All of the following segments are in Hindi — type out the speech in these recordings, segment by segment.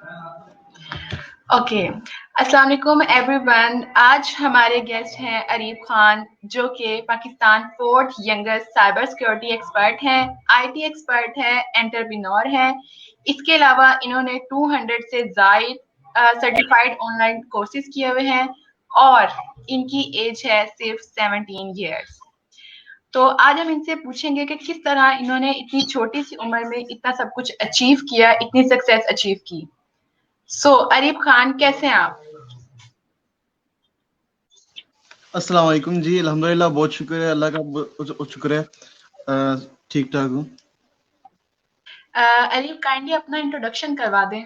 ओके, अस्सलाम वालेकुम एवरीवन। आज हमारे गेस्ट हैं अरीब खान, जो कि Pakistan fourth youngest cyber security expert हैं, आईटी एक्सपर्ट हैं, एंटरप्रेन्योर हैं। इसके अलावा इन्होंने 200 से ज़ायद सर्टिफाइड ऑनलाइन कोर्सेज किए हुए हैं और इनकी एज है सिर्फ 17 ईयर्स। तो आज हम इनसे पूछेंगे कि किस तरह इन्होंने इतनी छोटी सी उम्र में इतना सब कुछ अचीव किया, इतनी सक्सेस अचीव की। अरीब खान, कैसे हैं आप? अस्सलाम वालेकुम जी। अल्हम्दुलिल्लाह, बहुत शुक्र है, अल्लाह का बहुत शुक्र है, ठीक ठाक हूँ। अरीब, काइंडली अपना इंट्रोडक्शन करवा दें।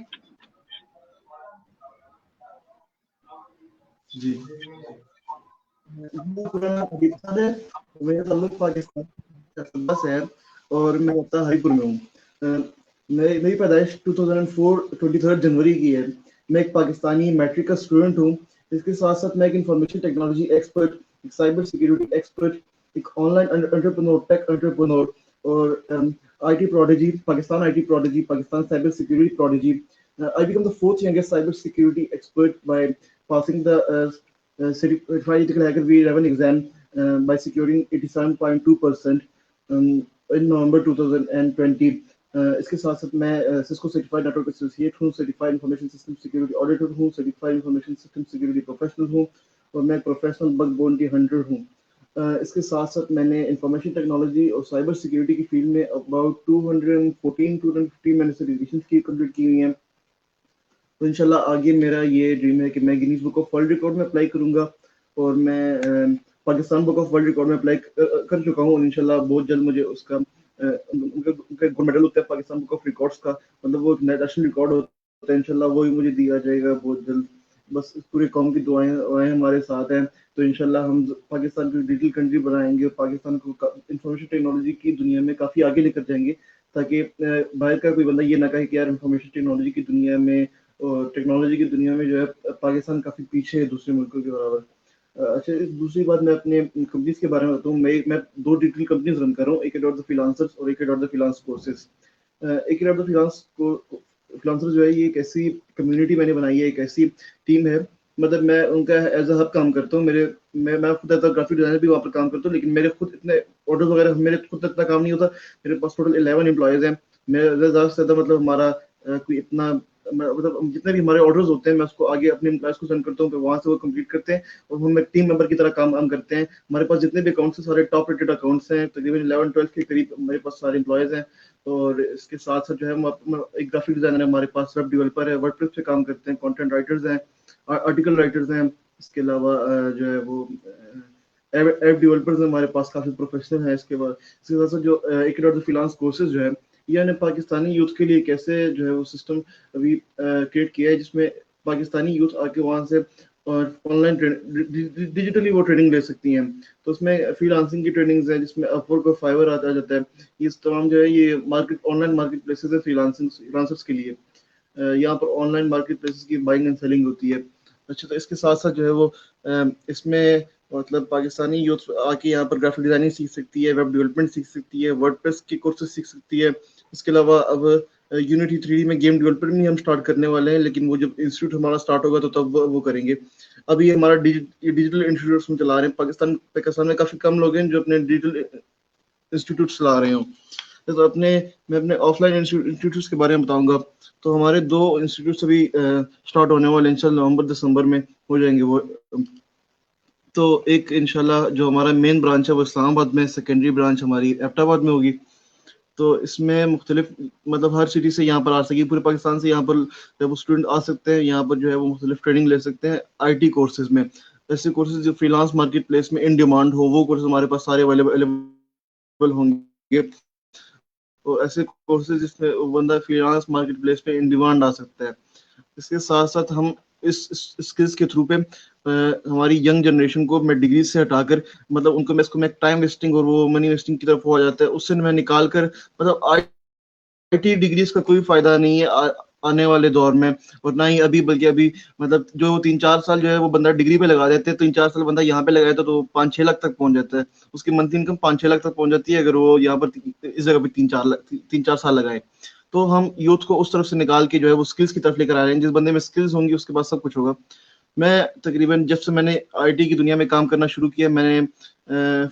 जी, मेरा नाम अदीब खान है। मेरा ताल्लुक पाकिस्तान से है और मैं रहता हरीपुर में हूँ। मेरी पैदाइश 2004 23 जनवरी की है। मैं एक पाकिस्तानी मैट्रिक का स्टूडेंट हूँ। इसके साथ साथ मैं एक इंफॉर्मेशन टेक्नोलॉजी एक्सपर्ट, एक साइबर सिक्योरिटी एक्सपर्ट, एक ऑनलाइन एंटरप्रेन्योर, टेक एंटरप्रेन्योर और IT prodigy, Pakistan IT prodigy, Pakistan cyber security prodigy. I become the fourth youngest cyber security expert by passing the certified ethical hacker V11 exam by securing 87.2% in November 2020. इसके साथ साथ मैं सिस्को सर्टिफाइड नेटवर्क एसोसिएट हूँ, certified information system security auditor हूँ, certified information system security professional हूँ और मैं प्रोफेशनल बग बाउंटी हंटर हूँ। इसके साथ साथ मैंने इंफॉर्मेशन टेक्नोलॉजी और साइबर सिक्योरिटी की फील्ड में अबाउट 215 मैंने सर्टिफिकेशन की कंप्लीट की हुई हैं। तो इंशाल्लाह आगे मेरा ये ड्रीम है कि मैं Guinness book of world record में अप्लाई करूंगा और मैं Pakistan book of world record में अप्लाई कर चुका हूँ और इंशाल्लाह बहुत जल्द मुझे उसका उनका गोल्ड मेडल होता है पाकिस्तान बुक ऑफ रिकॉर्ड्स का, मतलब वो नेशनल रिकॉर्ड होता है, इंशाल्लाह वो ही मुझे दिया जाएगा बहुत जल्द। बस पूरे कौम की दुआएं हमारे साथ हैं, तो इंशाल्लाह हम पाकिस्तान को डिजिटल कंट्री बनाएंगे और पाकिस्तान को इंफॉर्मेशन टेक्नोलॉजी की दुनिया में काफ़ी आगे लेकर जाएंगे, ताकि बाहर का कोई बंदा ये ना कहे कि यार इंफॉर्मेशन टेक्नोलॉजी की दुनिया में और टेक्नोलॉजी की दुनिया में जो है पाकिस्तान काफ़ी पीछे है दूसरे मुल्कों के बराबर। अच्छा, दूसरी बात मैं अपने कंपनीज के बारे में बताऊँ। मैं दो डिजिटल कंपनीज रन कर रहा हूँ, एक डॉट द फ्रीलांसर्स और एक डॉट द फ्रीलांस कोर्सेज। एक डॉट द फ्रीलांस को फ्रीलांसर जो है ये एक ऐसी कम्युनिटी मैंने बनाई है, एक ऐसी टीम है, मतलब मैं उनका एज अ हब काम करता हूँ। मैं खुद एज अ ग्राफिक डिजाइनर भी वहाँ पर काम करता हूँ, लेकिन मेरे खुद इतने ऑर्डर वगैरह मेरे खुद इतना काम नहीं होता। मेरे पास टोटल 11 एम्प्लॉयज हैं। मेरा ज़्यादा से ज़्यादा मतलब हमारा कोई इतना मतलब जितने भी हमारे ऑर्डर्स होते हैं मैं उसको आगे अपने एम्प्लॉयज को सेंड करता हूँ, वहाँ से वो कंप्लीट करते हैं और हम एक टीम मेंबर की तरह काम करते हैं। हमारे पास जितने भी अकाउंट्स हैं सारे टॉप रेटेड अकाउंट्स हैं, तकरीबन 11-12 के करीब हमारे पास सारे एम्प्लॉयज हैं। और इसके साथ साथ जो है एक ग्राफिक डिजाइनर है हमारे पास, वेब डेवलपर है, वर्डप्रेस पे काम करते हैं, कंटेंट राइटर्स हैं, आर्टिकल राइटर्स हैं। इसके अलावा जो है वो ऐप डेवलपर्स हमारे पास काफी प्रोफेशनल है। इसके बाद इसके साथ साथ जो एक फ्रीलांस कोर्सेज जो है ये ने पाकिस्तानी यूथ के लिए कैसे जो है वो सिस्टम अभी क्रिएट किया है, जिसमें पाकिस्तानी यूथ आके वहां से ऑनलाइन डिजिटली वो ट्रेनिंग ले सकती हैं। तो उसमें फ्रीलांसिंग की ट्रेनिंग्स है जिसमें अपवर्क और फाइवर आता जाता है। ये तमाम जो है ये मार्केट ऑनलाइन मार्केट प्लेसेस है फ्रीलांसर्स के लिए। यहाँ पर ऑनलाइन मार्केट प्लेसेस की बाइंग एंड सेलिंग होती है। अच्छा, तो इसके साथ साथ जो है वो इसमें मतलब पाकिस्तानी यूथ आके यहाँ पर ग्राफिक डिजाइनिंग सीख सकती है, वेब डेवलपमेंट सीख सकती है, वर्डप्रेस के कोर्सेज सीख सकती है। इसके अलावा अब यूनिटी 3D में गेम डेवलपमेंट भी हम स्टार्ट करने वाले हैं, लेकिन वो जब इंस्टीट्यूट हमारा स्टार्ट होगा तो तब वो करेंगे। अभी हमारा डिजिटल इंस्टीट्यूट हम चला रहे हैं। पाकिस्तान में काफी कम लोग हैं जो अपने डिजिटल इंस्टीट्यूट चला रहे हो। तो मैं अपने ऑफलाइन इंस्टीट्यूट्स के बारे में बताऊंगा। तो हमारे दो इंस्टीट्यूट अभी स्टार्ट होने वाले इंशाल्लाह नवंबर दिसंबर में हो जाएंगे वो। तो एक इंशाल्लाह जो हमारा मेन ब्रांच है वो इस्लामाबाद में, सेकेंडरी ब्रांच हमारी एबटाबाद में होगी। तो इसमें मुख्तलिफ मतलब हर सिटी से यहाँ पर आ सके, पूरे पाकिस्तान से यहाँ पर जब स्टूडेंट आ सकते हैं, यहाँ पर जो है वो मुख्तलिफ ट्रेनिंग ले सकते हैं आईटी कोर्सेज में। ऐसे कोर्सेज जो फ्रीलांस मार्केट प्लेस में इन डिमांड हो वो कोर्सेज हमारे पास सारे अवेलेबल होंगे। तो ऐसे कोर्सेज जिसमें वो बंदा फ्रीलांस मार्केट प्लेस पे इन डिमांड आ सकता है। इसके साथ साथ हम इस स्किल्स के थ्रू पे हमारी यंग जनरेशन को मैं डिग्री से हटाकर मतलब उसको मैं टाइम वेस्टिंग और वो मनी वेस्टिंग की तरफ हो जाता है, उससे मैं निकाल कर मतलब आईटी डिग्रीज का कोई फायदा नहीं है आने वाले दौर में, और ना ही अभी, बल्कि अभी मतलब जो 3-4 साल जो है वो बंदा डिग्री पे लगा देते हैं, 3-4 साल बंदा यहाँ पे लगाया तो 5-6 लाख तक पहुंच जाता है। उसकी मंथली इनकम 5-6 लाख तक पहुंच जाती है अगर वो यहाँ पर इस जगह पे 3-4 साल लगाए। तो हम यूथ को उस तरफ से निकाल के जो है वो स्किल्स की तरफ लेकर आ रहे हैं। जिस बंदे में स्किल्स होंगी उसके पास सब कुछ होगा। मैं तकरीबन जब से मैंने आईटी की दुनिया में काम करना शुरू किया, मैंने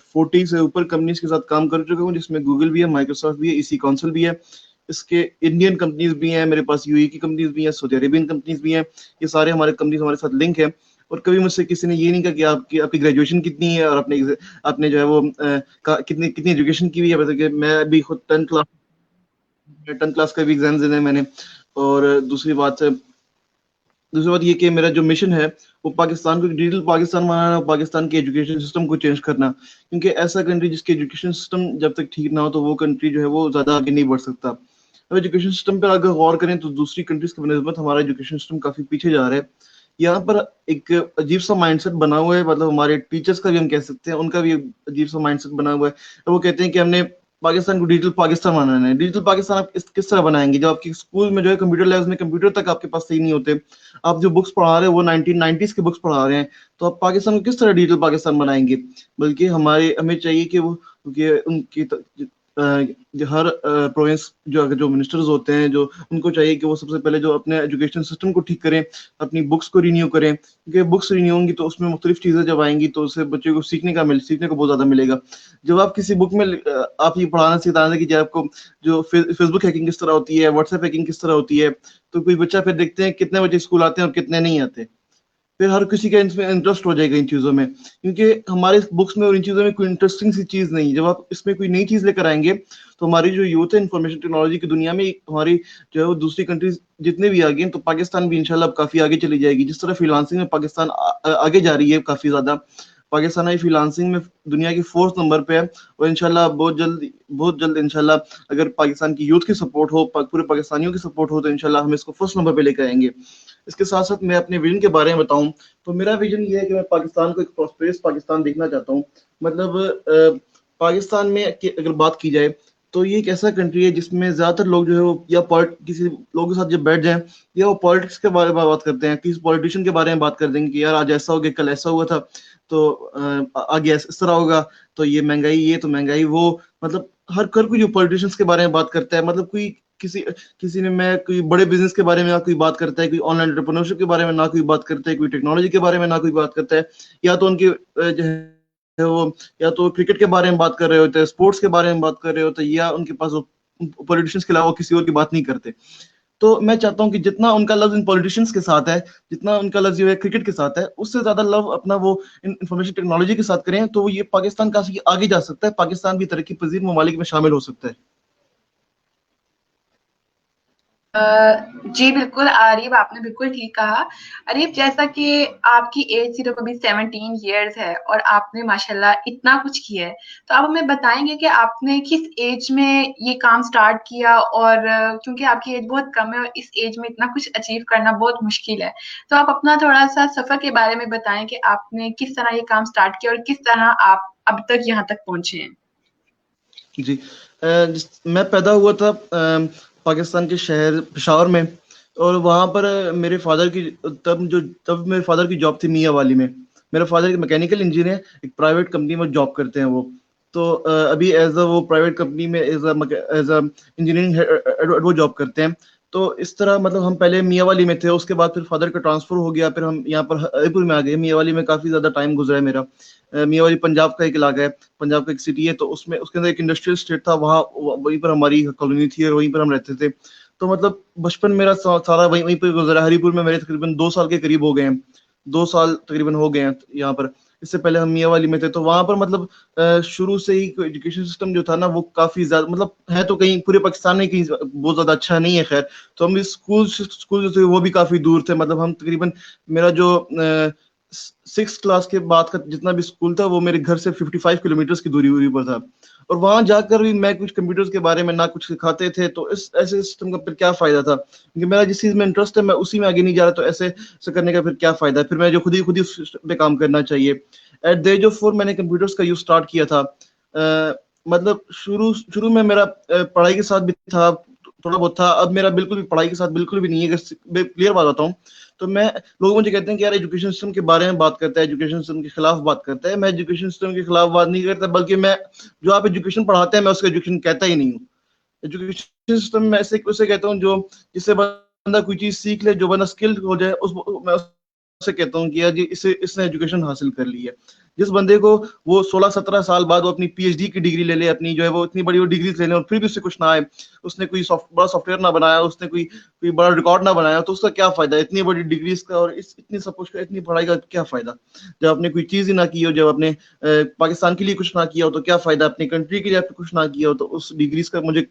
40 से ऊपर कंपनीज के साथ काम कर चुका हूँ, जिसमें गूगल भी है, माइक्रोसॉफ्ट भी है, इसी काउंसिल भी है, इसके इंडियन कंपनीज भी हैं, मेरे पास यूएई की कंपनीज भी हैं, सऊदी अरेबियन कंपनीज भी हैं। ये सारे हमारे कंपनीज हमारे साथ लिंक है। और कभी मुझसे किसी ने ये नहीं कहा कि आपकी ग्रेजुएशन कितनी है और आपने जो है वो कितनी कितनी एजुकेशन की हुई है। मतलब कि मैं अभी खुद 10 क्लास का भी एग्जाम देना है मैंने। और दूसरी बात ये कि मेरा जो मिशन है वो पाकिस्तान को डिजिटल पाकिस्तान बनाना, पाकिस्तान के एजुकेशन सिस्टम को चेंज करना। क्योंकि ऐसा कंट्री जिसके एजुकेशन सिस्टम जब तक ठीक ना हो तो वो कंट्री जो है वो ज्यादा आगे नहीं बढ़ सकता। अब एजुकेशन सिस्टम पर अगर गौर करें तो दूसरी कंट्रीज की बनस्बत हमारा एजुकेशन सिस्टम काफी पीछे जा रहा है। यहाँ पर एक अजीब सा माइंडसेट बना हुआ है, मतलब हमारे टीचर्स का भी हम कह सकते हैं, उनका भी एक अजीब सा माइंडसेट बना हुआ है। तो वो कहते हैं कि हमने पाकिस्तान को डिजिटल पाकिस्तान बनाना है। डिजिटल पाकिस्तान आप किस तरह बनाएंगे जब आपके स्कूल में जो है कंप्यूटर लैब्स में कंप्यूटर तक आपके पास सही नहीं होते, आप जो बुक्स पढ़ा रहे हैं वो 1990s के बुक्स पढ़ा रहे हैं, तो आप पाकिस्तान को किस तरह डिजिटल पाकिस्तान बनाएंगे। बल्कि हमें चाहिए कि वो कि उनकी हर प्रोविंस जो मिनिस्टर्स होते हैं, जो उनको चाहिए कि वो सबसे पहले जो अपने एजुकेशन सिस्टम को ठीक करें, अपनी बुक्स को रिन्यू करें। क्योंकि बुक्स रिन्यू होंगी तो उसमें मुख्तलिफ चीजें जब आएंगी तो उससे बच्चे को सीखने को बहुत ज्यादा मिलेगा। जब आप किसी बुक में आप ये पढ़ाना सिखाना कि आपको जो फेसबुक हैकिंग किस तरह होती है, व्हाट्सएप हैकिंग किस तरह होती है, तो कोई बच्चा फिर देखते हैं कितने बच्चे स्कूल आते हैं और कितने नहीं आते। फिर हर किसी का इसमें इंटरेस्ट हो जाएगा इन चीजों में, क्योंकि हमारे बुक्स में और इन चीजों में कोई इंटरेस्टिंग सी चीज नहीं। जब आप इसमें कोई नई चीज लेकर आएंगे तो हमारी जो यूथ है इंफॉर्मेशन टेक्नोलॉजी की दुनिया में, हमारी जो है वो दूसरी कंट्रीज जितने भी आगे हैं, तो पाकिस्तान भी इंशाल्लाह अब काफी आगे चली जाएगी। जिस तरह फ्रीलांसिंग में पाकिस्तान आगे जा रही है काफी ज्यादा, पाकिस्तान अभी फ्रीलांसिंग में दुनिया के 4th नंबर पे है। और इंशाल्लाह बहुत जल्द इंशाल्लाह अगर पाकिस्तान की यूथ की सपोर्ट हो, पूरे पाकिस्तानियों की सपोर्ट हो, तो इंशाल्लाह हम इसको 1st नंबर पे लेकर आएंगे। इसके साथ साथ मैं अपने विजन के बारे में बताऊं तो मेरा विजन ये है कि मैं पाकिस्तान को एक प्रोस्पेरस पाकिस्तान देखना चाहता हूं। मतलब पाकिस्तान में अगर बात की जाए तो ये एक ऐसा कंट्री है जिसमें ज्यादातर लोग जो है वो या किसी लोगों के साथ जब बैठ जाएं या वो पॉलिटिक्स के बारे में बात करते हैं, किसी पॉलिटिशियन के बारे में बात कर देंगे कि यार आज ऐसा हो गया, कल ऐसा हुआ था, तो आगे इस तरह होगा, तो ये महंगाई, ये तो महंगाई वो। मतलब हर कोई जो पॉलिटिशियंस के बारे में बात करता है, मतलब कोई किसी ने मैं कोई बड़े बिजनेस के बारे में ना कोई बात करता है, कोई ऑनलाइन एंटरप्रेन्योरशिप के बारे में ना कोई बात करता है, कोई टेक्नोलॉजी के बारे में ना कोई बात करता है, या तो उनके जो है वो या तो क्रिकेट के बारे में बात कर रहे होते हैं, स्पोर्ट्स के बारे में बात कर रहे होते हैं, या उनके पास पॉलिटिशियंस के अलावा किसी और की बात नहीं करते। तो मैं चाहता हूँ कि जितना उनका लव इन पॉलिटिशियंस के साथ है, जितना उनका लव जो है क्रिकेट के साथ है, उससे ज्यादा लव अपना वो इंफॉर्मेशन टेक्नोलॉजी के साथ करें, तो ये पाकिस्तान काफी आगे जा सकता है, पाकिस्तान भी तरक्की पजीर ममालिक में शामिल हो सकता है। जी बिल्कुल आरिफ, आपने बिल्कुल ठीक कहा। आरिफ, जैसा कि आपकी एज सिर्फ अभी 17 ईयर्स है और आपने माशाल्लाह इतना कुछ किया है, तो आप हमें बताएंगे कि आपने किस एज में ये काम स्टार्ट किया। और क्योंकि आपकी एज बहुत कम है और इस एज में इतना कुछ अचीव करना बहुत मुश्किल है, तो आप अपना थोड़ा सा सफर के बारे में बताएं कि आपने किस तरह ये काम स्टार्ट किया और किस तरह आप अब तक यहाँ तक पहुंचे हैं। जी, मैं पैदा हुआ था पाकिस्तान के शहर पेशावर में, और वहाँ पर मेरे फादर की तब मेरे फादर की जॉब थी मियाँ वाली में। मेरे फादर एक मैकेनिकल इंजीनियर है, एक प्राइवेट कंपनी में जॉब करते हैं वो। तो अभी एज अ वो प्राइवेट कंपनी में एज अ इंजीनियरिंग वो जॉब करते हैं। तो इस तरह मतलब हम पहले मियाँ वाली में थे, उसके बाद फिर फादर का ट्रांसफर हो गया, फिर हम यहाँ पर हरीपुर में आ गए। मियाँ वाली में काफी ज्यादा टाइम गुजरा है मेरा। मियाँ वाली पंजाब का एक इलाका है, पंजाब का एक सिटी है, तो उसमें उसके अंदर एक इंडस्ट्रियल स्टेट था, वहाँ वहीं पर हमारी कॉलोनी थी और वहीं पर हम रहते थे। तो मतलब बचपन मेरा सारा वहीं पर गुजरा। हरीपुर में मेरे तकरीबन 2 साल के करीब हो गए हैं, 2 साल तकरीबन हो गए हैं यहाँ पर। इससे पहले हम मियाँ वाली में थे, तो वहां पर मतलब शुरू से ही एजुकेशन सिस्टम जो था ना वो काफी ज्यादा, मतलब है तो कहीं पूरे पाकिस्तान में कहीं बहुत ज्यादा अच्छा नहीं है, खैर। तो हम स्कूल जो थे वो भी काफी दूर थे। मतलब हम तकरीबन मेरा जो 6th क्लास के बाद का जितना भी स्कूल था वो मेरे घर से 55 किलोमीटर की दूरी पर था। और वहां जाकर भी मैं कुछ कंप्यूटर्स के बारे में ना कुछ सिखाते थे, तो इस ऐसे सिस्टम का फिर क्या फायदा था, क्योंकि मेरा जिस चीज में इंटरेस्ट है मैं उसी में आगे नहीं जा रहा, तो ऐसे करने का फिर क्या फायदा है। फिर मैं जो खुद ही उस पे काम करना चाहिए। एट द एज ऑफ 4 मैंने कंप्यूटर्स का यूज स्टार्ट किया था। मतलब शुरू में मेरा पढ़ाई के साथ भी था, थोड़ा बहुत था। अब मेरा बिल्कुल भी पढ़ाई के साथ बिल्कुल भी नहीं है, अगर क्लियर बात बताऊं तो मैं, लोग मुझे कहते हैं कि यार एजुकेशन सिस्टम के बारे में बात करता है, एजुकेशन सिस्टम के खिलाफ बात करता है। मैं एजुकेशन सिस्टम के खिलाफ बात नहीं करता, बल्कि मैं जो आप एजुकेशन पढ़ाते हैं मैं उसका एजुकेशन कहता ही नहीं हूँ। एजुकेशन सिस्टम में ऐसे उसे कहता हूँ जो जिससे बंदा कोई चीज सीख ले, जो बंदा स्किल्ड हो जाए, उस मैं उससे कहता हूँ कि यार जी इसने एजुकेशन हासिल कर ली है। जिस बंदे को वो 16-17 साल बाद वो अपनी पीएचडी की डिग्री ले ले, अपनी जो है वो इतनी बड़ी डिग्री ले ले, और फिर भी उससे कुछ ना आए, उसने कोई बड़ा सॉफ्टवेयर ना बनाया, उसने कोई बड़ा रिकॉर्ड ना बनाया, तो उसका क्या फायदा? इतनी बड़ी डिग्री का और इतनी सब कुछ का, इतनी पढ़ाई का क्या फायदा? जब आपने कोई चीज ही ना की हो, जब आपने पाकिस्तान के लिए कुछ ना किया हो, तो क्या फायदा? अपनी कंट्री के लिए आपने कुछ ना किया हो, तो उस डिग्री का मुझे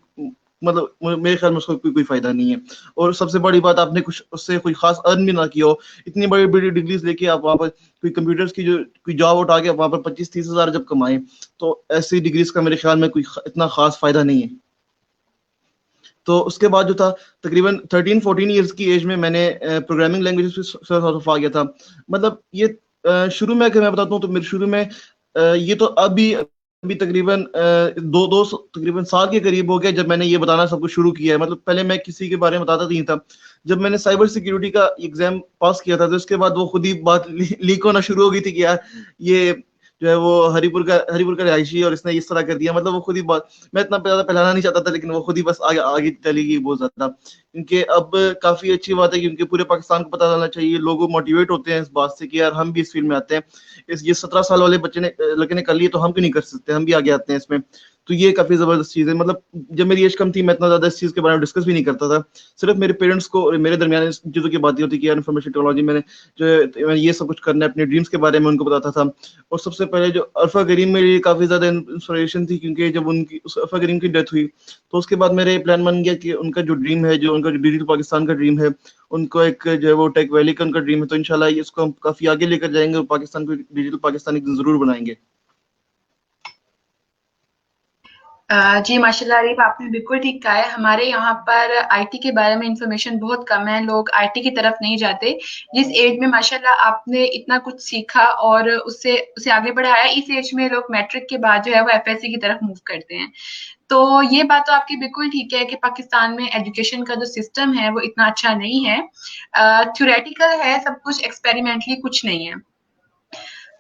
मतलब मेरे ख्याल में उसका कोई फायदा नहीं है। और सबसे बड़ी बात, आपने कुछ उससे कोई खास अर्न भी ना किया हो, इतनी बड़ी बड़ी डिग्रीज लेके आप वहाँ पर कोई कंप्यूटर्स की जो कोई जॉब उठा के वहाँ पर 25-30 हजार जब कमाए, तो ऐसी डिग्रीज का मेरे ख्याल में कोई इतना खास फायदा नहीं है। तो उसके बाद जो था, तकरीबन 13-14 ईयर्स की एज में मैंने प्रोग्रामिंग लैंग्वेज पे सॉर्ट आ गया था। मतलब ये शुरू में अगर मैं बताता हूँ तो मेरे शुरू में ये तो अभी तकरीबन तकरीबन साल के करीब हो गया जब मैंने ये बताना सब कुछ शुरू किया है। मतलब पहले मैं किसी के बारे में बताता नहीं था। जब मैंने साइबर सिक्योरिटी का एग्जाम पास किया था, तो उसके बाद वो खुद ही बात लीक होना शुरू हो गई थी कि यार ये जो है वो हरिपुर का रहायशी, और इसने इस तरह कर दिया। मतलब वो खुद ही बात, मैं इतना ज्यादा फैलाना नहीं चाहता था, लेकिन वो खुद ही बस आगे आगे चली गई बहुत ज्यादा। क्योंकि अब काफी अच्छी बात है, क्योंकि पूरे पाकिस्तान को पता चलना चाहिए, लोग मोटिवेट होते हैं इस बात से कि यार हम भी इस फील्ड में आते हैं। ये 17 साल वाले बच्चे ने लड़के ने कर लिए, तो हम क्यों नहीं कर सकते? हम भी आगे आते हैं इसमें। तो ये काफी जबरदस्त चीज है। मतलब जब मेरी एज कम थी, मैं इतना ज्यादा इस चीज के बारे में डिस्कस भी नहीं करता था। सिर्फ मेरे पेरेंट्स को और मेरे दरमियान इस चीजों की बातें होती कि यार इन्फॉर्मेशन टेक्नोलॉजी मैंने जो है मैं ये सब कुछ करना है, अपने ड्रीम्स के बारे में उनको बताता था। और सबसे पहले जो अरफा करीम मेरे लिए काफी ज्यादा इंस्पिरेशन थी, क्योंकि जब उनकी उस अरफा करीम की डेथ हुई, तो उसके बाद मेरे प्लान बन गया कि उनका जो ड्रीम है, जो उनका जो डिजिटल पाकिस्तान का ड्रीम है, उनको एक जो है वो टेक वैली का उनका ड्रीम है, तो इंशाल्लाह इसको हम काफी आगे लेकर जाएंगे और पाकिस्तान को डिजिटल पाकिस्तान एक दिन जरूर बनाएंगे। जी माशाल्लाह अरीब, आपने बिल्कुल ठीक कहा है। हमारे यहाँ पर आईटी के बारे में इंफॉर्मेशन बहुत कम है, लोग आईटी की तरफ नहीं जाते। जिस एज में माशाल्लाह आपने इतना कुछ सीखा और उससे उसे आगे बढ़ाया, इस एज में लोग मैट्रिक के बाद जो है वो एफएससी की तरफ मूव करते हैं। तो ये बात तो आपकी बिल्कुल ठीक है कि पाकिस्तान में एजुकेशन का जो सिस्टम है वो इतना अच्छा नहीं है। थ्योरेटिकल है सब कुछ, एक्सपेरिमेंटली कुछ नहीं है।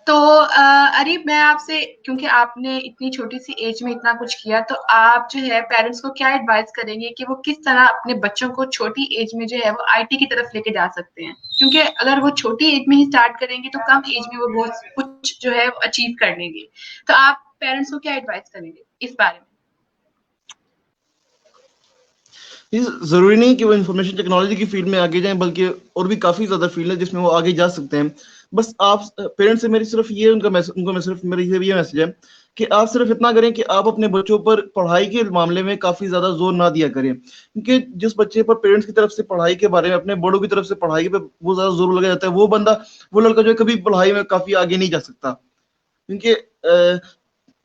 तो अरीब, मैं आपसे, क्योंकि आपने इतनी छोटी सी एज में इतना कुछ किया, तो आप जो है पेरेंट्स को क्या एडवाइस करेंगे कि वो किस तरह अपने बच्चों को छोटी एज में जो है वो आईटी की तरफ लेके जा सकते हैं? क्योंकि अगर वो छोटी एज में ही स्टार्ट करेंगे तो कम एज में वो बहुत कुछ जो है वो अचीव कर लेंगे। तो आप पेरेंट्स को क्या एडवाइस करेंगे इस बारे में? जरूरी नहीं कि वो इन्फॉर्मेशन टेक्नोलॉजी की फील्ड में आगे जाएं, बल्कि और भी काफी ज्यादा फील्ड है जिसमें वो आगे जा सकते हैं। बस आप पेरेंट्स से मेरी सिर्फ ये उनको मैं सिर्फ मेरी ये मैसेज है कि आप सिर्फ इतना करें कि आप अपने बच्चों पर पढ़ाई के मामले में काफी ज्यादा जोर ना दिया करें। क्योंकि जिस बच्चे पर पेरेंट्स की तरफ से पढ़ाई के बारे में, अपने बड़ों की तरफ से पढ़ाई पे बहुत ज्यादा जोर लगा जाता है, वो लड़का जो है कभी पढ़ाई में काफी आगे नहीं जा सकता। क्योंकि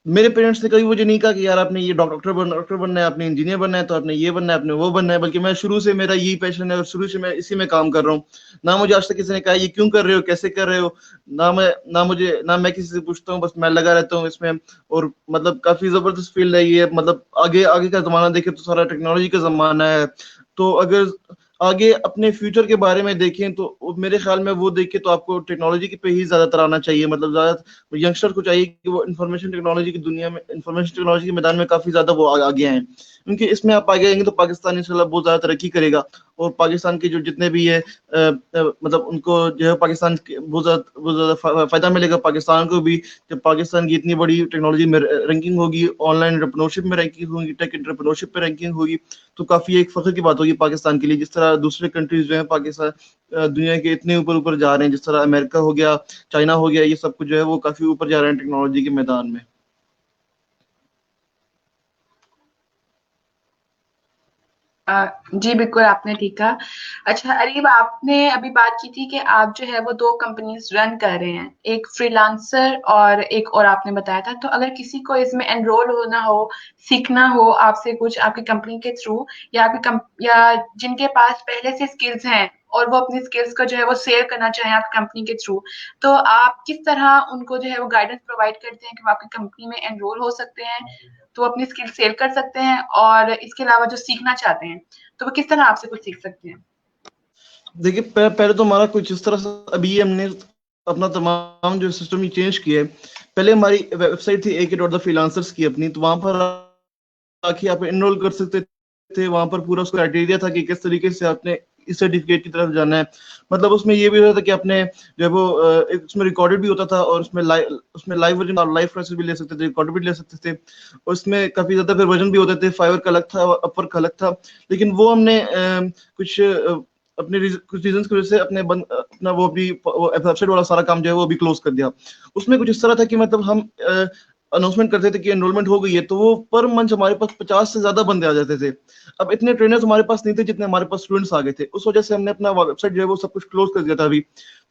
मेरे पेरेंट्स ने कभी मुझे नहीं कहा कि यार आपने ये डॉक्टर बनना है, आपने इंजीनियर बनना है, तो आपने ये बनना है, आपने वो बनना है। बल्कि मैं शुरू से, मेरा यही पैशन है और शुरू से मैं इसी में काम कर रहा हूँ। ना मुझे आज तक किसी ने कहा ये क्यों कर रहे हो, कैसे कर रहे हो। ना मैं किसी से पूछता हूँ, बस मैं लगा रहता हूँ इसमें। और मतलब काफी जबरदस्त फील्ड है ये। मतलब आगे आगे का जमाना देखे तो सारा टेक्नोलॉजी का जमाना है। तो अगर आगे अपने फ्यूचर के बारे में देखें तो मेरे ख्याल में वो देखे तो आपको टेक्नोलॉजी पे ही ज्यादातर आना चाहिए। मतलब ज्यादा यंगस्टर को चाहिए कि वो इंफॉर्मेशन टेक्नोलॉजी की दुनिया में, इंफॉर्मेशन टेक्नोलॉजी के मैदान में काफी ज्यादा वो आगे आए। क्योंकि इसमें आप आगे आएंगे तो पाकिस्तान इंशाल्लाह बहुत ज्यादा तरक्की करेगा। और पाकिस्तान के जो जितने भी है मतलब उनको जो है पाकिस्तान बहुत ज्यादा फायदा मिलेगा पाकिस्तान को भी। जब पाकिस्तान की इतनी बड़ी टेक्नोलॉजी में रैंकिंग होगी, ऑनलाइन एंटरप्रेन्योरशिप में रैंकिंग होगी, टेक एंटरप्रेन्योरशिप में रैंकिंग होगी, तो काफी एक फख्र की बात होगी पाकिस्तान के लिए। जिस तरह दूसरे कंट्रीज जो है पाकिस्तान दुनिया के इतने ऊपर ऊपर जा रहे हैं, जिस तरह अमेरिका हो गया, चाइना हो गया, ये सब कुछ जो है वो काफी ऊपर जा रहे हैं टेक्नोलॉजी के मैदान में। जी बिल्कुल, आपने ठीक कहा। अच्छा अरीब, आपने अभी बात की थी कि आप जो है वो 2 कंपनीज़ रन कर रहे हैं, एक फ्रीलांसर और एक और आपने बताया था। तो अगर किसी को इसमें एनरोल होना हो, सीखना हो आपसे कुछ आपकी कंपनी के थ्रू, या या जिनके पास पहले से स्किल्स हैं और वो अपनी स्किल्स को जो है वो शेयर करना चाहें आपकी कंपनी के थ्रू, तो आप किस तरह उनको जो है वो गाइडेंस प्रोवाइड करते हैं कि वो आपकी कंपनी में एनरोल हो सकते हैं, तो वो अपनी स्किल शेयर कर सकते हैं, और इसके अलावा जो सीखना चाहते हैं तो वो किस तरह आपसे कुछ सीख सकते हैं? देखिए पहले तो हमारा कुछ इस तरह से, अभी हमने अपना तमाम जो सिस्टम ही चेंज किया है। पहले हमारी वेबसाइट थी ak.the freelancers की अपनी, तो वहां पर आके आप एनरोल कर सकते थे, वहां पर पूरा उसका क्राइटेरिया था कि किस तरीके से आपने इस सर्टिफिकेट की तरफ जाना है। मतलब उसमें ये भी होता था कि आपने जो है वो एक उसमें रिकॉर्डेड भी होता था, और उसमें लाइव वर्जन और लाइव क्लासेस भी ले सकते थे, रिकॉर्डेड भी ले सकते थे। उसमें काफी ज्यादा फिर वर्जन भी होते थे, फाइवर का अलग था, अपर का अलग था। लेकिन वो हमने कुछ कुछ रीजन की वजह से अपना वो भी वो वेबसाइट वाला सारा काम जो है वो भी क्लोज कर दिया। उसमें कुछ इस तरह था कि मतलब हम अनाउंसमेंट करते थे कि एनरोलमेंट हो गई है, तो वो पर मंथ हमारे पास 50 से ज्यादा बंदे आ जाते थे। अब इतने ट्रेनर्स हमारे पास नहीं थे जितने हमारे पास स्टूडेंट्स आ गए थे। उस वजह से हमने अपना वेबसाइट जो है वो सब कुछ क्लोज कर दिया था अभी।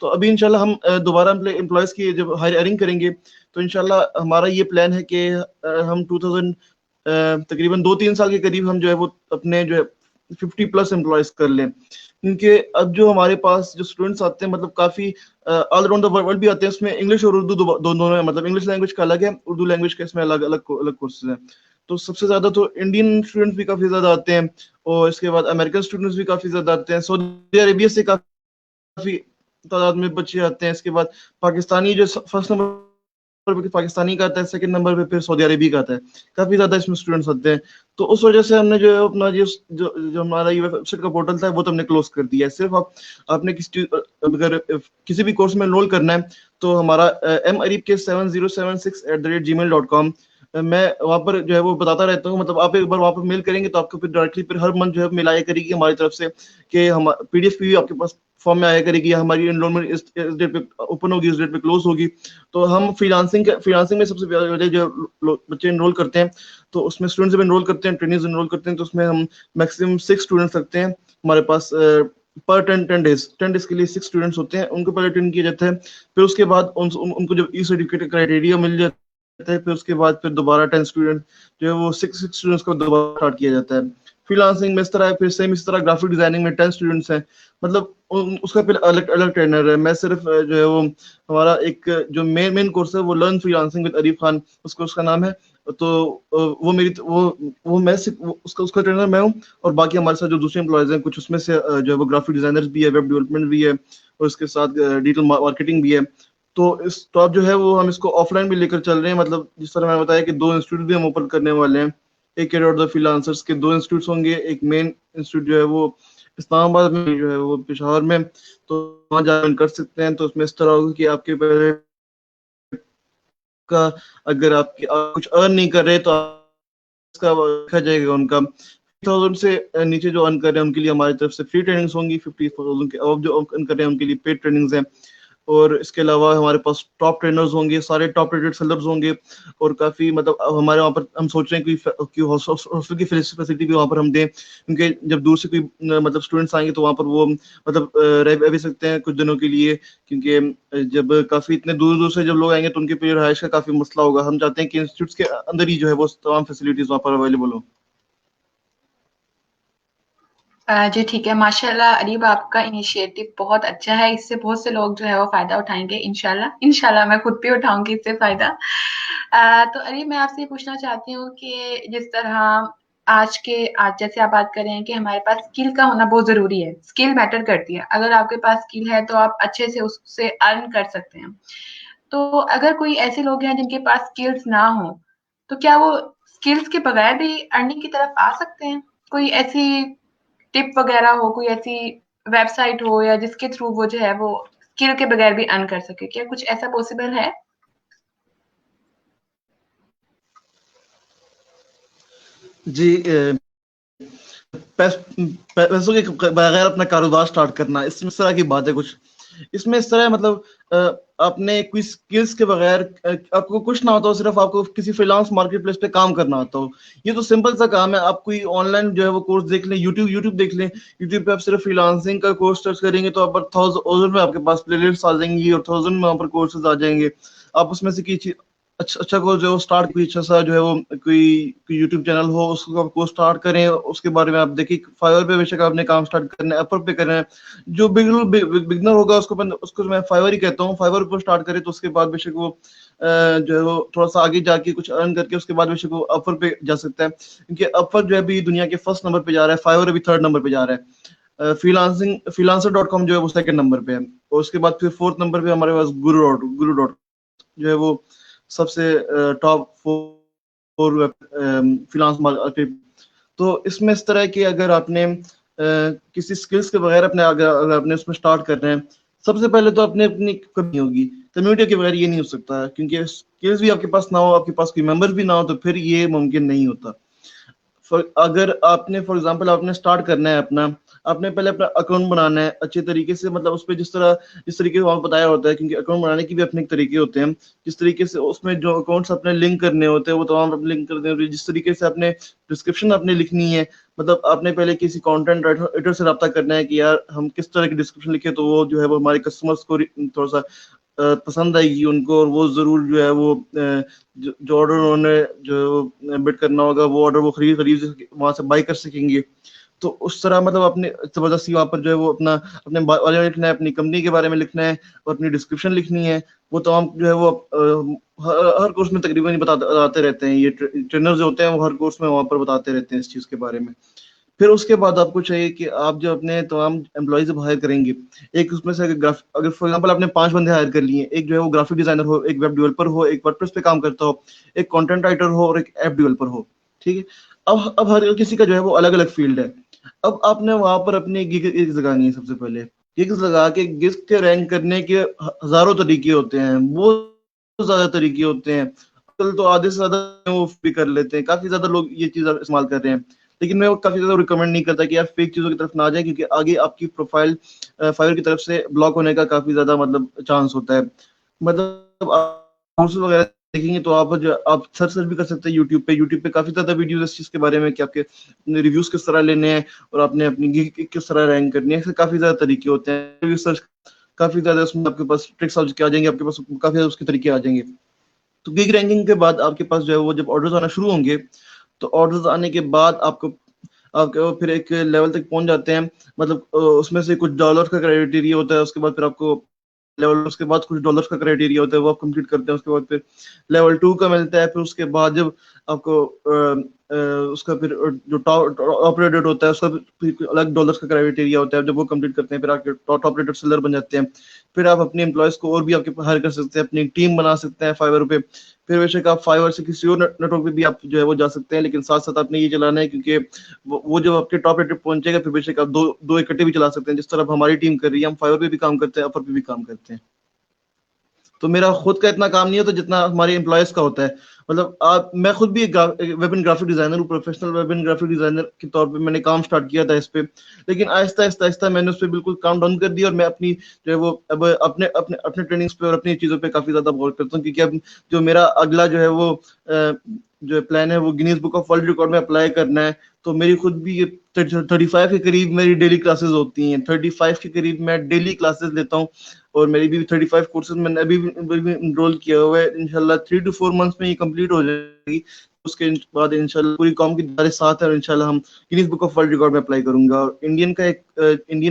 तो अभी इंशाल्लाह हम दोबारा एम्प्लॉयज की जब हायरिंग करेंगे, तो इंशाल्लाह हमारा ये प्लान है कि हम 2000 तकरीबन 2-3 साल के करीब हम जो है वो अपने जो है 50+ एम्प्लॉयज कर लें। क्योंकि अब जो हमारे पास जो स्टूडेंट्स आते हैं, मतलब काफी ऑल अराउंड द वर्ल्ड भी आते हैं। उसमें इंग्लिश और उर्दू दोनों है, मतलब इंग्लिश लैंग्वेज का अलग है, उर्दू लैंग्वेज का इसमें अलग अलग अलग कोर्सेज हैं। तो सबसे ज्यादा तो इंडियन स्टूडेंट्स भी काफी ज्यादा आते हैं, और इसके बाद अमेरिकन स्टूडेंट्स भी काफी ज्यादा आते हैं, सऊदी अरेबिया से काफी तादाद में बच्चे आते हैं। इसके बाद पाकिस्तानी जो फर्स्ट नंबर पे पाकिस्तानी का आता है, सेकंड नंबर पे फिर सऊदी अरेबिया का आता है। काफी ज्यादा इसमें स्टूडेंट्स आते हैं। तो उस वजह से हमने जो है अपना जो हमारा ये वेबसाइट का पोर्टल था वो तो हमने क्लोज कर दिया है। सिर्फ आपने अगर किसी भी कोर्स में एनरोल करना है, तो हमारा maripk7076@gmail.com, मैं वहां पर जो है वो बताता रहता हूँ। मतलब आप एक बार वहां पर मेल करेंगे तो आपको फिर डायरेक्टली फिर हर मंथ जो है मेल आया करेगी हमारी तरफ से, कि हम पीडीएफ भी आपके पास फॉर्म में आया करेगी, हमारी एनरोलमेंट इस डेट पे ओपन होगी, इस डेट पे क्लोज होगी। तो हम फ्रीलांसिंग में सबसे पहले जो बच्चे एनरोल करते हैं, तो उसमें स्टूडेंट्स जब एनरोल करते हैं, ट्रेनिंग्स एनरोल करते हैं, तो उसमें हम मैक्सिमम 6 स्टूडेंट्स रखते हैं हमारे पास। पर 10 डेज के लिए 6 स्टूडेंट्स होते हैं, उनको पहले ट्रेन किया जाता है। फिर उसके बाद उनको जब ई सर्टिफिकेट का क्राइटेरिया मिल जाता है, फिर उसके बाद फिर दोबारा 10 स्टूडेंट जो है वो 6 स्टूडेंट्स को दोबारा स्टार्ट किया जाता है। फ्रीलांसिंग में इस तरह है, फिर सेम इस तरह ग्राफिक डिजाइनिंग में 10 स्टूडेंट्स हैं। मतलब उसका फिर अलग अलग ट्रेनर है। मैं सिर्फ जो है वो हमारा एक जो मेन कोर्स है वो learn freelancing with Arif Khan, उसका नाम है। तो वो मेरी वो मैं सिर्फ उसका उसका ट्रेनर मैं हूँ, और बाकी हमारे साथ जो दूसरे एम्प्लॉयज हैं, कुछ उसमें से जो है वो ग्राफिक डिजाइनर्स भी है, वेब डेवलपमेंट भी है, और उसके साथ डिजिटल मार्केटिंग भी है। तो अब जो है वो हम इसको ऑफलाइन भी लेकर चल रहे हैं। मतलब जिस तरह मैंने बताया कि 2 इंस्टीट्यूट भी हम ओपन करने वाले हैं। एक कैरियर द फ्रीलांसर्स के 2 इंस्टीट्यूट होंगे, एक मेन इंस्टीट्यूट जो है वो इस्लामाबाद में, जो है वो पेशावर में। तो वहाँ ज्वाइन कर सकते हैं। तो उसमें इस तरह होगा कि आपके पहले का, अगर आप कुछ अर्न नहीं कर रहे, तो इसका देखा जाएगा उनका 50,000 से नीचे जो अर्न कर रहे हैं उनके लिए हमारी तरफ से फ्री ट्रेनिंग्स होंगी। 50,000 के अब जो अर्न कर रहे हैं उनके लिए पेड ट्रेनिंग्स हैं। और इसके अलावा हमारे पास टॉप ट्रेनर्स होंगे, सारे टॉप रेटेड सेलर्स होंगे। और काफी मतलब अब हमारे वहाँ पर हम सोच रहे हैं कि हॉस्टल की फैसिलिटी भी वहाँ पर हम दें, क्योंकि जब दूर से कोई मतलब स्टूडेंट्स आएंगे तो वहाँ पर वो मतलब रह भी सकते हैं कुछ दिनों के लिए। क्योंकि जब काफी इतने दूर दूर से जब लोग आएंगे तो उनके लिए रहायश का काफी मसला होगा। हम चाहते हैं कि इंस्टीट्यूट्स के अंदर ही जो है वो तमाम फैसिलिटीज वहाँ पर अवेलेबल हो। जी ठीक है, माशाल्लाह अरीब, आपका इनिशिएटिव बहुत अच्छा है। इससे बहुत से लोग जो है वो फायदा उठाएंगे, इंशाल्लाह। इंशाल्लाह मैं खुद भी उठाऊंगी इससे फायदा। तो अरीब, मैं आपसे ये पूछना चाहती हूँ कि जिस तरह आज जैसे आप बात कर रहे हैं कि हमारे पास स्किल का होना बहुत जरूरी है, स्किल मैटर करती है। अगर आपके पास स्किल है तो आप अच्छे से उससे अर्न कर सकते हैं। तो अगर कोई ऐसे लोग हैं जिनके पास स्किल्स ना हो, तो क्या वो स्किल्स के बगैर भी अर्निंग की तरफ आ सकते हैं? कोई ऐसी टिप वगैरह हो, कोई ऐसी वेबसाइट हो या जिसके थ्रू वो जो है वो स्किल के बगैर भी अर्न कर सके, क्या कुछ ऐसा पॉसिबल है? जी, पैसों के बगैर अपना कारोबार स्टार्ट करना, इसमें इस तरह की बात है कुछ। इसमें इस तरह है, मतलब आपने कोई स्किल्स के बगैर आपको कुछ ना होता हो, सिर्फ आपको किसी फ्रीलांस मार्केट प्लेस पे काम करना होता हो। ये तो सिंपल सा काम है। आप कोई ऑनलाइन जो है वो कोर्स देख लें, यूट्यूब देख लें। यूट्यूब पे आप सिर्फ फ्रीलांसिंग का कोर्स सर्च करेंगे तो आप 1000 में आपके पास प्लेलिस्ट आ जाएंगी, और 1000 में वहाँ पर कोर्सेज आ जाएंगे। आप उसमें से किसी अच्छा अच्छा को जो स्टार्ट कोई अच्छा सा जो है वो कोई यूट्यूब चैनल हो, उसको आपको स्टार्ट करें। उसके बारे में आप देखिए, फाइवर पे बेशक आपने काम स्टार्ट करना है, अपर पे करना है। जो बिल्कुल बिगनर होगा उसको मैं फाइवर ही कहता हूँ। फाइवर पर स्टार्ट करे तो उसके बाद बेशक वो जो है वो थोड़ा सा आगे जाके कुछ अर्न करके उसके बाद बेशक वो अपर पे जा सकता है। क्योंकि अपर जो है अभी दुनिया के फर्स्ट नंबर पे जा रहा है, फाइवर अभी थर्ड नंबर पे जा रहा है। फ्रीलांसर.com जो है वो सेकंड नंबर पे है, और उसके बाद फिर फोर्थ नंबर पे हमारे पास गुरु डॉट जो है वो सबसे टॉप 4 फ्रीलांस मार्केट तो इसमें इस तरह की अगर आपने किसी स्किल्स के बगैर अपने अगर आपने उसमें स्टार्ट कर रहे हैं, सबसे पहले तो अपने अपनी कमी होगी। कम्युनिटी के बगैर ये नहीं हो सकता, क्योंकि स्किल्स भी आपके पास ना हो, आपके पास कोई मेंबर भी ना हो, तो फिर ये मुमकिन नहीं होता। अगर आपने फॉर एग्जांपल आपने स्टार्ट करना है अपना, आपने पहले अपना अकाउंट बनाना है अच्छे तरीके से, मतलब उस पर जिस तरीके से वहाँ बताया होता है, क्योंकि अकाउंट बनाने के भी अपने तरीके होते हैं। जिस तरीके से उसमें जो अकाउंट्स अपने लिंक करने होते हैं वो तमाम अपने लिंक करने होते हैं। जिस तरीके से अपने डिस्क्रिप्शन आपने लिखनी है, मतलब आपने पहले किसी कंटेंट राइटर से रब्ता करना है कि यार हम किस तरह की डिस्क्रिप्शन लिखे तो वो जो है वो हमारे कस्टमर्स को थोड़ा सा पसंद आएगी उनको, और वो जरूर जो है वो जो ऑर्डर उन्होंने जो बिड करना होगा वो ऑर्डर वो खरीद खरीद वहां से बाई कर सकेंगे। तो उस तरह मतलब अपने जबरदस्ती वहां पर जो है वो अपना अपने बारे में लिखना है, अपनी कंपनी के बारे में लिखना है, और अपनी डिस्क्रिप्शन लिखनी है। वो तमाम जो है वो हर कोर्स में तकरीबन ही बताते रहते हैं, ये ट्रेनर जो होते हैं वो हर कोर्स में वहां पर बताते रहते हैं इस चीज के बारे में। फिर उसके बाद आपको चाहिए कि आप जो अपने तमाम एम्प्लॉयज जब हायर करेंगे, एक उसमें से अगर फॉर एग्जांपल आपने 5 बंदे हायर कर लिए, एक जो है वो ग्राफिक डिजाइनर हो, एक वेब डेवलपर हो, एक वर्डप्रेस पे काम करता हो, एक कंटेंट राइटर हो, और एक ऐप डेवलपर हो। ठीक है। अब हर किसी का जो है वो अलग अलग फील्ड है। अब आपने वहां पर अपनी गिग्स लगानी है। सबसे पहले गिग्स लगा के गिग्स के रैंक करने के हजारों तरीके होते हैं, बहुत ज्यादा तरीके होते हैं। आजकल तो आधे से ज्यादा वो भी कर लेते हैं, काफी ज्यादा लोग ये चीज इस्तेमाल कर रहे हैं। लेकिन मैं वो काफी ज्यादा रिकमेंड नहीं करता कि यार फेक चीजों की तरफ ना जाए, क्योंकि आगे आपकी प्रोफाइल फाइवर की तरफ से ब्लॉक होने का काफी ज्यादा मतलब चांस होता है। मतलब आप कोर्सेज वगैरह देखेंगे तो आप सर्च भी कर सकते हैं यूट्यूब पे काफी ज्यादा वीडियोस इस चीज के बारे में कि आपके रिव्यूज किस तरह लेने हैं और आपने अपनी गिग किस तरह रैंक करनी है। ऐसे काफी ज्यादा तरीके होते हैं। रिसर्च काफी ज्यादा उसमें आपके पास ट्रिक्स आ जाएंगे, आपके पास काफी ज्यादा उसके तरीके आ जाएंगे। तो गिग रैंकिंग के बाद आपके पास जो है वो जब ऑर्डर्स आना शुरू होंगे, तो ऑर्डर्स आने के बाद आपके वो फिर एक लेवल तक पहुंच जाते हैं। मतलब उसमें से कुछ डॉलर का क्राइटेरिया होता है, उसके बाद फिर आपको लेवल, उसके बाद कुछ डॉलर्स का क्राइटेरिया होता है वो आप कंप्लीट करते हैं। उसके बाद फिर लेवल 2 का मिलता है। फिर उसके बाद जब आपको उसका फिर जो टॉप ऑपरेटर होता है उसका फिर अलग डॉलर्स का क्राइटेरिया होता है। जब वो कंप्लीट करते हैं फिर आपके टॉप ऑपरेटर सेलर बन जाते हैं। फिर आप अपने एम्प्लॉयज को और भी आपके हायर कर सकते हैं, अपनी टीम बना सकते हैं फाइवर पे। फिर बेशक आप फाइवर से किसी और नेटवर्क पे भी आप जो है वो जा सकते हैं, लेकिन साथ साथ आपने ये चलाना है, क्योंकि वो जब आपके टॉप रेट पे पहुंचेगा फिर बेशक आप दो दो इकट्ठे भी चला सकते हैं। जिस तरह हमारी टीम कर रही है, हम फाइवर पे भी काम करते हैं, अपर पे भी काम करते हैं। तो मेरा खुद का इतना काम नहीं होता जितना हमारे एम्प्लॉयज का होता है। मतलब मैं खुद भी वेब एंड ग्राफिक डिजाइनर हूँ, professional web and graphic designer के तौर पे मैंने काम स्टार्ट किया था इस पे। लेकिन आहिस्ता आहिस्ता आहिस्ता मैंने उस पर बिल्कुल काम डाउन कर दिया, और मैं अपनी जो है वो अब अपने अपने अपने ट्रेनिंग्स पे और अपनी चीजों पे काफी ज्यादा गौर करता हूँ, क्योंकि अब जो मेरा अगला जो है वो जो प्लान है वो Guinness book of world record में अप्लाई करना है। तो मेरी खुद भी 35 के करीब मेरी डेली क्लासेस होती हैं, 35 के करीब मैं डेली क्लासेस लेता हूँ। और मेरी भी 35 कोर्सेज मैंने अभी भी इनरोल किया हुआ है। इंशाल्लाह 3 to 4 मंथ्स में ये कंप्लीट हो जाएगी। उसके बाद इंशाल्लाह पूरी कॉम की हमारे साथ है, और इंशाल्लाह हम Guinness book of world record में अप्लाई करूंगा। और इंडियन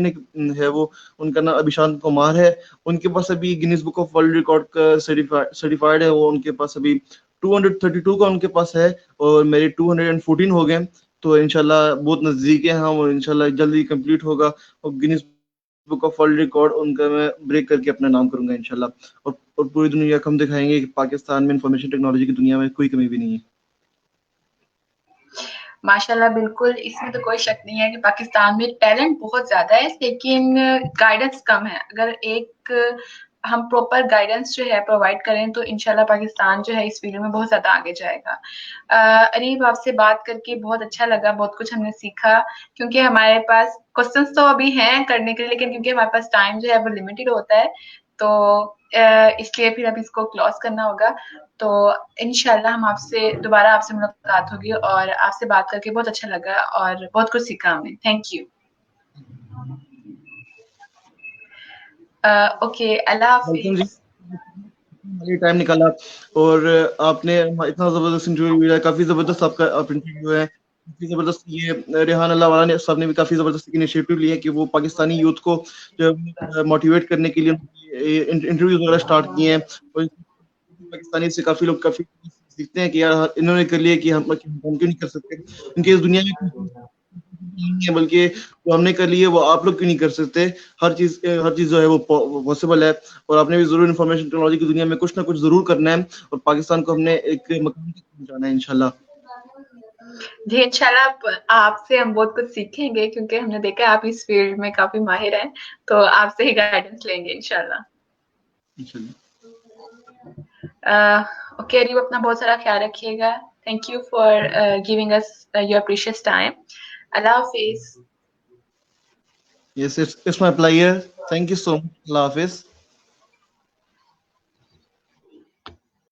एक है वो, उनका नाम अभिशांत कुमार है। उनके पास अभी Guinness book of world record का सर्टिफाइड है वो, उनके पास अभी 232 का उनके पास है, और मेरे 214 हो गए। तो इंशाल्लाह बहुत नजदीक है हम, और इंशाल्लाह जल्दी कंप्लीट होगा। और Guinness book of world record उनका मैं ब्रेक करके अपना नाम करूंगा इंशाल्लाह। और पूरी दुनिया को हम दिखाएंगे कि पाकिस्तान में इंफॉर्मेशन टेक्नोलॉजी की दुनिया में कोई कमी भी नहीं है। माशाल्लाह, बिल्कुल, इसमें तो कोई शक नहीं है कि पाकिस्तान में टैलेंट बहुत ज़्यादा है, लेकिन गाइडेंस कम है। अगर हम प्रॉपर गाइडेंस जो है प्रोवाइड करें तो इंशाल्लाह पाकिस्तान जो है इस फील्ड में बहुत ज़्यादा आगे जाएगा। अरीब, आपसे बात करके बहुत अच्छा लगा, बहुत कुछ हमने सीखा। क्योंकि हमारे पास क्वेश्चंस तो अभी हैं करने के लिए, लेकिन क्योंकि हमारे पास टाइम जो है वो लिमिटेड होता है, तो इसलिए फिर अब इसको क्लोज करना होगा। तो इंशाल्लाह हम दोबारा आपसे मुलाकात होगी, और आपसे बात करके बहुत अच्छा लगा और बहुत कुछ सीखा हमने। Thank you. Okay, Allah welcome जी, हाफिज। टाइम निकाला। और आपने इतना जबरदस्त इंटरव्यू दिया, काफी जबरदस्त आपका आप इंटरव्यू है, काफी जबरदस्त। ये रेहान अल्लाह वाला ने साहब ने भी काफी जबरदस्त इनिशिएटिव लिए कि वो पाकिस्तानी यूथ को जो मोटिवेट करने के लिए इंटरव्यूज वगैरह स्टार्ट किए हैं। और पाकिस्तानी से काफी लोग काफी सीखते हैं कि यार इन्होंने कर लिया कि हम क्यों नहीं कर सकते, क्योंकि इस दुनिया में नहीं है, बल्कि जो हमने कर लिए वो आप लोग क्यों नहीं कर सकते। हर चीज जो है वो पॉसिबल है। और आपने भी जरूर इंफॉर्मेशन टेक्नोलॉजी की दुनिया में कुछ ना कुछ जरूर करना है, और पाकिस्तान को हमने एक मकाम तक पहुंचाना है इंशाल्लाह। जी, इंशाल्लाह आपसे हम बहुत कुछ सीखेंगे क्योंकि हमने देखा है आप इस फील्ड में काफ़ी माहिर हैं, तो आपसे ही गाइडेंस लेंगे इंशाल्लाह। ओके अरीब, अपना बहुत सारा ख्याल रखिएगा। Thank you for giving us your precious time. अल्लाह हाफिज़। Yes, it's my pleasure. Thank you so much. Allah Hafiz.